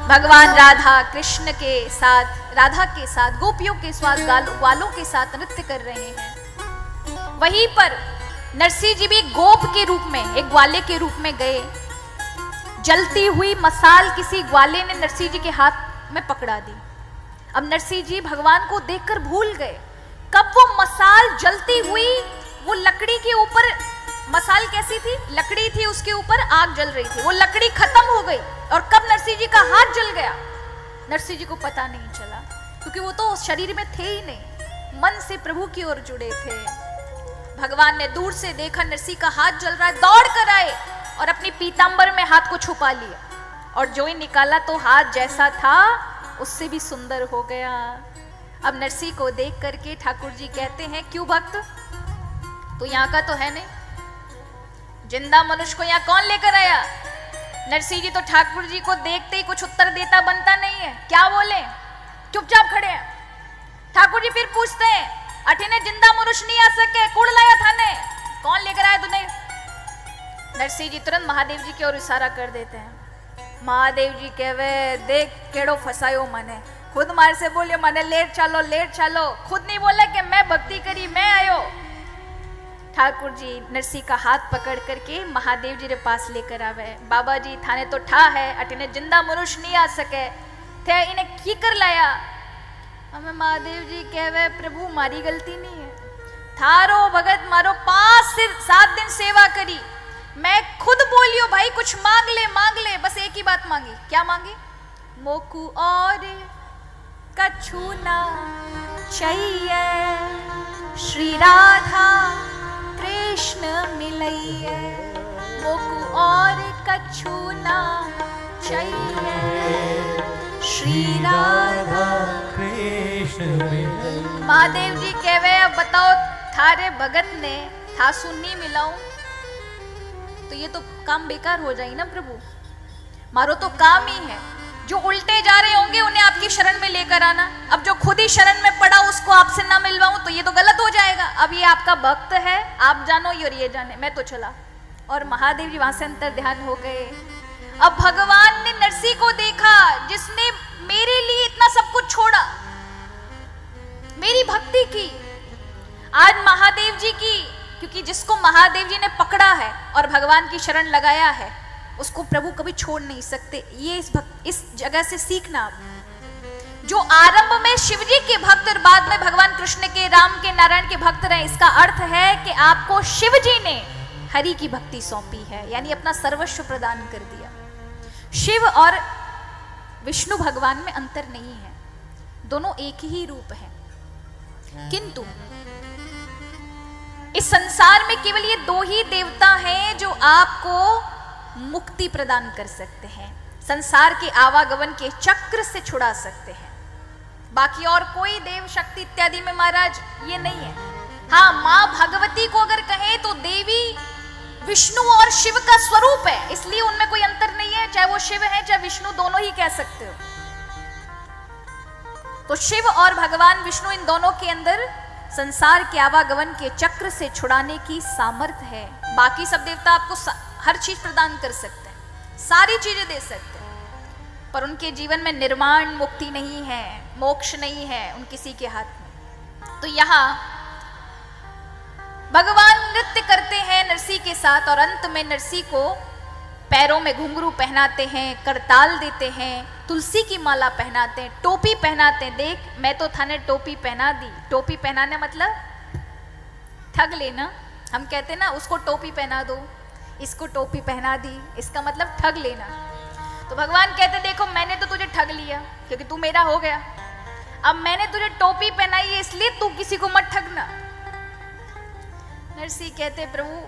भगवान राधा कृष्ण के साथ, राधा के साथ, गोपियों के साथ, ग्वालों के साथ नृत्य कर रहे हैं। वहीं पर नरसिंह जी भी गोप के रूप में, एक ग्वाले के रूप में गए। जलती हुई मसाल किसी ग्वाले ने नरसिंह जी के हाथ में पकड़ा दी। अब नरसिंह जी भगवान को देखकर भूल गए। कब वो मसाल जलती हुई, वो लकड़ी के ऊपर, मसाल कैसी थी, लकड़ी थी, उसके ऊपर आग जल रही थी, वो लकड़ी खत्म हो गई और कब नरसिंह जी का हाथ जल गया, नरसिंह जी को पता नहीं चला, क्योंकि वो तो शरीर में थे ही नहीं, मन से प्रभु की ओर जुड़े थे। भगवान ने दूर से देखा नरसिंह का हाथ जल रहा है, दौड़ कर आए और अपनी पीतांबर में हाथ को छुपा लिया, और जो ही निकाला तो हाथ जैसा था उससे भी सुंदर हो गया। अब नरसिंह को देख करके ठाकुर जी कहते हैं, क्यों भक्त, तो यहाँ का तो है नहीं, जिंदा मनुष्य को यहाँ कौन लेकर आया। नरसिंह जी तो ठाकुर जी को देखते ही कुछ उत्तर देता बनता नहीं है, क्या बोले, चुपचाप खड़े हैं। ठाकुर जी फिर पूछते हैं, अठिने जिंदा मनुष्य नहीं आ सके, कुड़ लाया था ने, कौन लेकर आया तूने। नरसिंह जी तुरंत महादेव जी की ओर इशारा कर देते हैं। महादेव जी कहवे, देख केड़ो फसायो मने, खुद मार से बोले मने लेट चलो लेट चलो, खुद नहीं बोले कि मैं भक्ति करी मैं आयो। ठाकुर जी नरसिंह का हाथ पकड़ करके महादेव जी के पास लेकर आवे। बाबा जी थाने तो ठा है, अठने जिंदा मनुष्य नहीं आ सके थे, इन्हें की कर लाया। हमें महादेव जी कहवे, प्रभु मारी गलती नहीं है, थारो भगत मारो 5 से 7 दिन सेवा करी, मैं खुद बोलियो भाई कुछ मांग ले, बस एक ही बात मांगी, क्या मांगी, मोकू और कछु ना चाहिए, श्री राधा कृष्ण मिलइए, मोकू और कछु ना चाहिए, श्री राधा कृष्ण मिलइए। महादेव जी कहवे, अब बताओ थारे भगत ने था सुन्नी मिलाऊं तो ये तो काम बेकार हो जाएगी ना प्रभु, मारो तो काम ही है, जो उल्टे जा रहे होंगे उन्हें आपकी शरण में लेकर आना, अब जो खुद ही शरण में पड़ा उसको आपसे ना मिलवाऊं तो ये तो गलत हो जाएगा। अब ये आपका भक्त है, आप जानो और ये जाने, मैं तो चला। और महादेव जी वहां से अंतर ध्यान हो गए। अब भगवान ने नरसिंह को देखा, जिसने मेरे लिए इतना सब कुछ छोड़ा, मेरी भक्ति की, आज महादेव जी की, क्योंकि जिसको महादेव जी ने पकड़ा है और भगवान की शरण लगाया है उसको प्रभु कभी छोड़ नहीं सकते। ये इस जगह से सीखना आप, जो आरंभ में शिव जी के भक्त और बाद में भगवान कृष्ण के, राम के, नारायण के भक्त रहे, इसका अर्थ है कि आपको शिव जी ने हरि की भक्ति सौंपी है, यानी अपना सर्वस्व प्रदान कर दिया। शिव और विष्णु भगवान में अंतर नहीं है, दोनों एक ही रूप है, किंतु इस संसार में केवल ये 2 ही देवता हैं जो आपको मुक्ति प्रदान कर सकते हैं, संसार के आवागमन के चक्र से छुड़ा सकते हैं। बाकी और कोई देव शक्ति इत्यादि में महाराज ये नहीं है। हाँ, माँ भगवती को अगर कहें तो देवी विष्णु और शिव का स्वरूप है, इसलिए उनमें कोई अंतर नहीं है, चाहे वो शिव है चाहे विष्णु, दोनों ही कह सकते हो। तो शिव और भगवान विष्णु, इन दोनों के अंदर संसार के आवागमन के चक्र से छुड़ाने की सामर्थ्य है। बाकी सब देवता आपको हर चीज प्रदान कर सकते हैं, सारी चीजें दे सकते हैं, पर उनके जीवन में निर्वाण मुक्ति नहीं है, मोक्ष नहीं है उन किसी के हाथ में। तो यहाँ भगवान नृत्य करते हैं नरसिंह के साथ, और अंत में नरसिंह को पैरों में घुंघरू पहनाते हैं, करताल देते हैं, तुलसी की माला पहनाते हैं, टोपी पहनाते हैं। देख, मैं तो थाने टोपी पहना दी। टोपी पहनाने मतलब ठग लेना, हम कहते ना उसको टोपी पहना दो, इसको टोपी पहना दी, इसका मतलब ठग लेना। तो भगवान कहते, देखो मैंने तो तुझे ठग लिया क्योंकि तू मेरा हो गया, अब मैंने तुझे टोपी पहनाई है इसलिए तू किसी को मत ठगना। नरसिंह कहते, प्रभु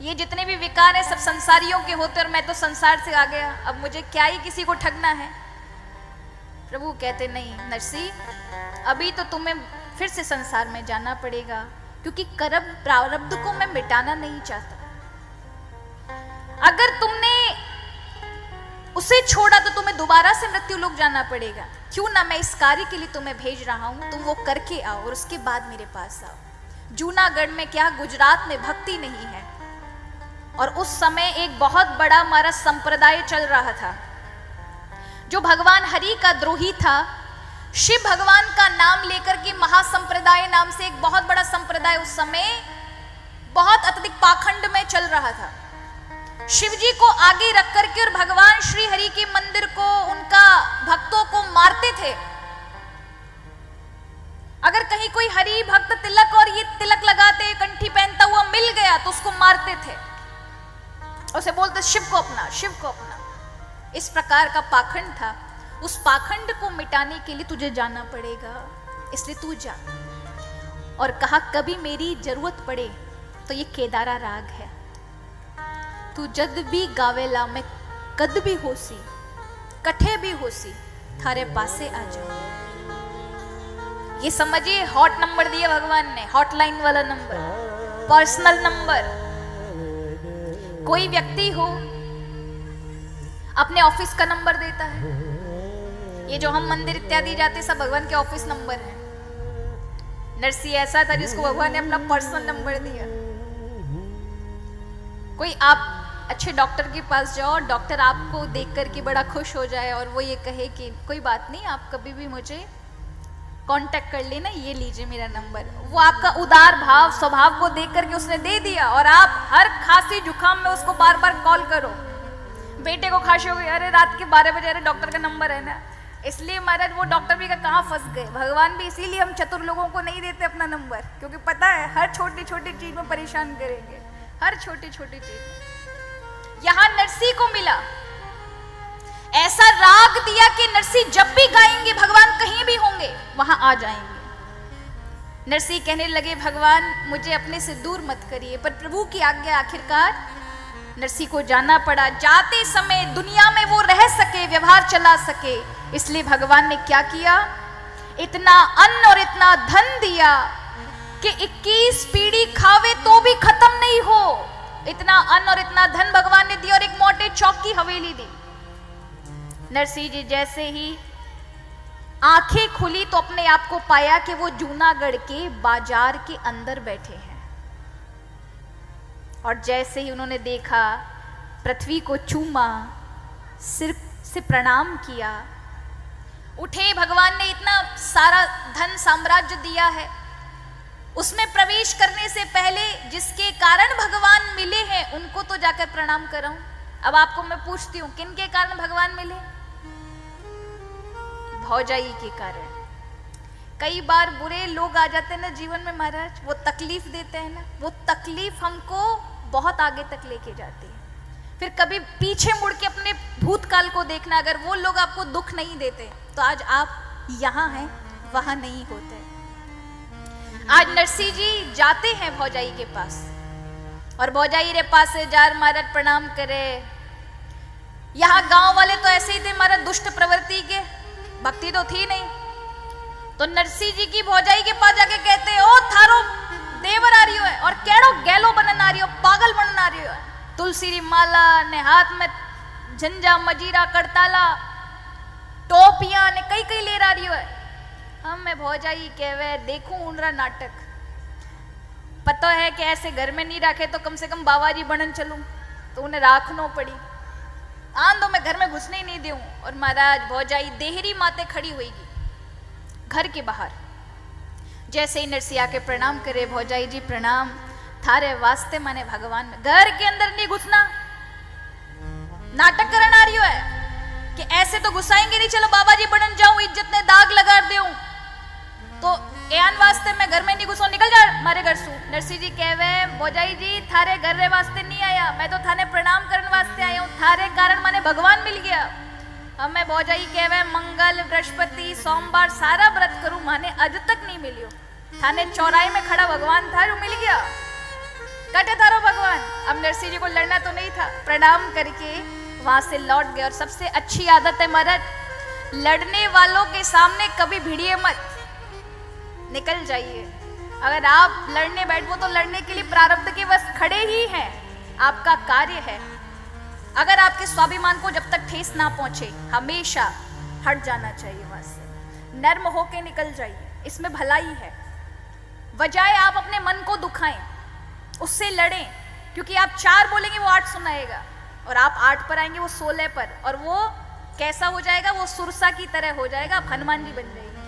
ये जितने भी विकार हैं सब संसारियों के होते और मैं तो संसार से आ गया, अब मुझे क्या ही किसी को ठगना है। प्रभु कहते, नहीं नरसिंह, अभी तो तुम्हें फिर से संसार में जाना पड़ेगा, क्योंकि कर्म प्रारब्ध को मैं मिटाना नहीं चाहता। अगर तुमने उसे छोड़ा तो तुम्हें दोबारा से मृत्यु लोक जाना पड़ेगा, क्यों ना मैं इस कार्य के लिए तुम्हें भेज रहा हूं, तुम वो करके आओ और उसके बाद मेरे पास आओ। जूनागढ़ में क्या, गुजरात में भक्ति नहीं है, और उस समय एक बहुत बड़ा हमारा संप्रदाय चल रहा था जो भगवान हरि का द्रोही था, शिव भगवान का नाम लेकर के महासंप्रदाय नाम से एक बहुत बड़ा संप्रदाय उस समय बहुत अत्यधिक पाखंड में चल रहा था। शिव जी को आगे रख करके और भगवान श्री हरि के मंदिर को, उनका भक्तों को मारते थे। अगर कहीं कोई हरि भक्त तिलक और ये तिलक लगाते, कंठी पहनता हुआ मिल गया तो उसको मारते थे, उसे बोलते शिव को अपना, शिव को अपना। इस प्रकार का पाखंड था। उस पाखंड को मिटाने के लिए तुझे जाना पड़ेगा, इसलिए तू जा। और कहा कभी मेरी जरूरत पड़े तो ये केदारा राग है, तू जद भी गावेला मैं कद भी होसी, कठे भी होसी, थारे पासे आ जाओ। ये समझिए, हॉट नंबर दिया भगवान ने, हॉटलाइन वाला नंबर, पर्सनल नंबर। कोई व्यक्ति हो अपने ऑफिस का नंबर देता है, ये जो हम मंदिर इत्यादि जाते सब भगवान के ऑफिस नंबर है। नरसी ऐसा था जिसको भगवान ने अपना पर्सनल नंबर दिया। कोई आप अच्छे डॉक्टर के पास जाओ, डॉक्टर आपको देख करके बड़ा खुश हो जाए और वो ये कहे कि कोई बात नहीं, आप कभी भी मुझे कांटेक्ट कर लेना, ये लीजिए मेरा नंबर। वो आपका उदार भाव स्वभाव को देख करके उसने दे दिया, और आप हर खांसी जुकाम में उसको बार बार कॉल करो। बेटे को खांसी हो गई, अरे रात के 12 बजे, अरे डॉक्टर का नंबर है ना। इसलिए महाराज वो डॉक्टर भी कहाँ फंस गए। भगवान भी इसीलिए हम चतुर लोगों को नहीं देते अपना नंबर, क्योंकि पता है हर छोटी छोटी चीज में परेशान करेंगे, हर छोटी छोटी चीज। यहां नरसी को मिला, ऐसा राग दिया कि नरसी जब भी गाएंगे भगवान कहीं भी होंगे वहां आ जाएंगे। नरसी कहने लगे भगवान मुझे अपने से दूर मत करिए, पर प्रभु की आज्ञा, आखिरकार नरसी को जाना पड़ा। जाते समय दुनिया में वो रह सके, व्यवहार चला सके, इसलिए भगवान ने क्या किया, इतना अन्न और इतना धन दिया कि 21 पीढ़ी खावे तो भी खत्म नहीं हो। इतना अन्न और इतना धन भगवान ने दिया और एक मोटे चौक की हवेली दी। नरसिंह जी जैसे ही आंखें खुली तो अपने आप को पाया कि वो जूनागढ़ के बाजार के अंदर बैठे हैं। और जैसे ही उन्होंने देखा, पृथ्वी को चूमा, सिर से प्रणाम किया, उठे। भगवान ने इतना सारा धन साम्राज्य दिया है, उसमें प्रवेश करने से पहले जिसके कारण भगवान मिले हैं उनको तो जाकर प्रणाम कराऊं। अब आपको मैं पूछती हूं, किन के कारण भगवान मिले? भौजाई के कारण। कई बार बुरे लोग आ जाते हैं ना जीवन में महाराज, वो तकलीफ देते हैं ना, वो तकलीफ हमको बहुत आगे तक लेके जाती है। फिर कभी पीछे मुड़ के अपने भूतकाल को देखना, अगर वो लोग आपको दुख नहीं देते तो आज आप यहाँ हैं, वहां नहीं होते। आज नरसिंह जी जाते हैं भौजाई के पास, और भौजाई रे पास से जार महाराज प्रणाम करे। यहाँ गांव वाले तो ऐसे ही थे महाराज, दुष्ट प्रवृत्ति के, भक्ति तो थी नहीं। तो नरसिंह जी की भौजाई के पास जाके कहते, ओ थारो देवर आ रही है और केड़ो गैलो बनन आ रही हो, पागल बनन आ रही हो। तुलसी री माला ने हाथ में झंझा मजीरा करताला टोपियां ने कई कई ले रही हो। हम मैं भौजाई कहवे देखूं उनरा नाटक, पता है कि ऐसे घर में नहीं रखे तो कम से कम बाबाजी बनन चलूं, तो उन्हें राखनो पड़ी। आंदो मैं घर में घुसने ही नहीं दूं। और महाराज भौजाई देहरी माते खड़ी हुईगी घर के बाहर। जैसे ही नरसिंह के प्रणाम करे, भौजाई जी प्रणाम, थारे वास्ते माने भगवान में। घर के अंदर नहीं घुसना, नाटक करना आ रही है कि ऐसे तो घुसाएंगे नहीं, चलो बाबा जी बनन जाऊं, इज्जत ने दाग लगा दूं, तो एन वास्ते मैं घर में नहीं घुसो, निकल जा मारे घर सू। नरसिंह जी कहवे, भौजाई जी थारे घर रे वास्ते नहीं आया, मैं तो थाने प्रणाम करने वास्ते आया हूं, थारे कारण माने भगवान मिल गया। अब मैं भौजाई कहवे मंगल बृहस्पति सोमवार सारा व्रत करूं, माने अज तक नहीं मिलियो। थाने चौराहे में खड़ा भगवान था जो मिल गया, कटे थारो भगवान। अब नरसिंह जी को लड़ना तो नहीं था, प्रणाम करके वहां से लौट गए। और सबसे अच्छी आदत है महाराज, लड़ने वालों के सामने कभी भिड़िए मत, निकल जाइए। अगर आप लड़ने बैठो तो लड़ने के लिए प्रारब्ध के बस खड़े ही हैं, आपका कार्य है। अगर आपके स्वाभिमान को जब तक ठेस ना पहुंचे, हमेशा हट जाना चाहिए वहां से, नर्म होके निकल जाइए, इसमें भलाई है। बजाय आप अपने मन को दुखाएं, उससे लड़ें, क्योंकि आप 4 बोलेंगे वो 8 सुनाएगा, और आप 8 पर आएंगे वो 16 पर, और वो कैसा हो जाएगा? वो सुरसा की तरह हो जाएगा, आप हनुमान जी बन जाएंगे।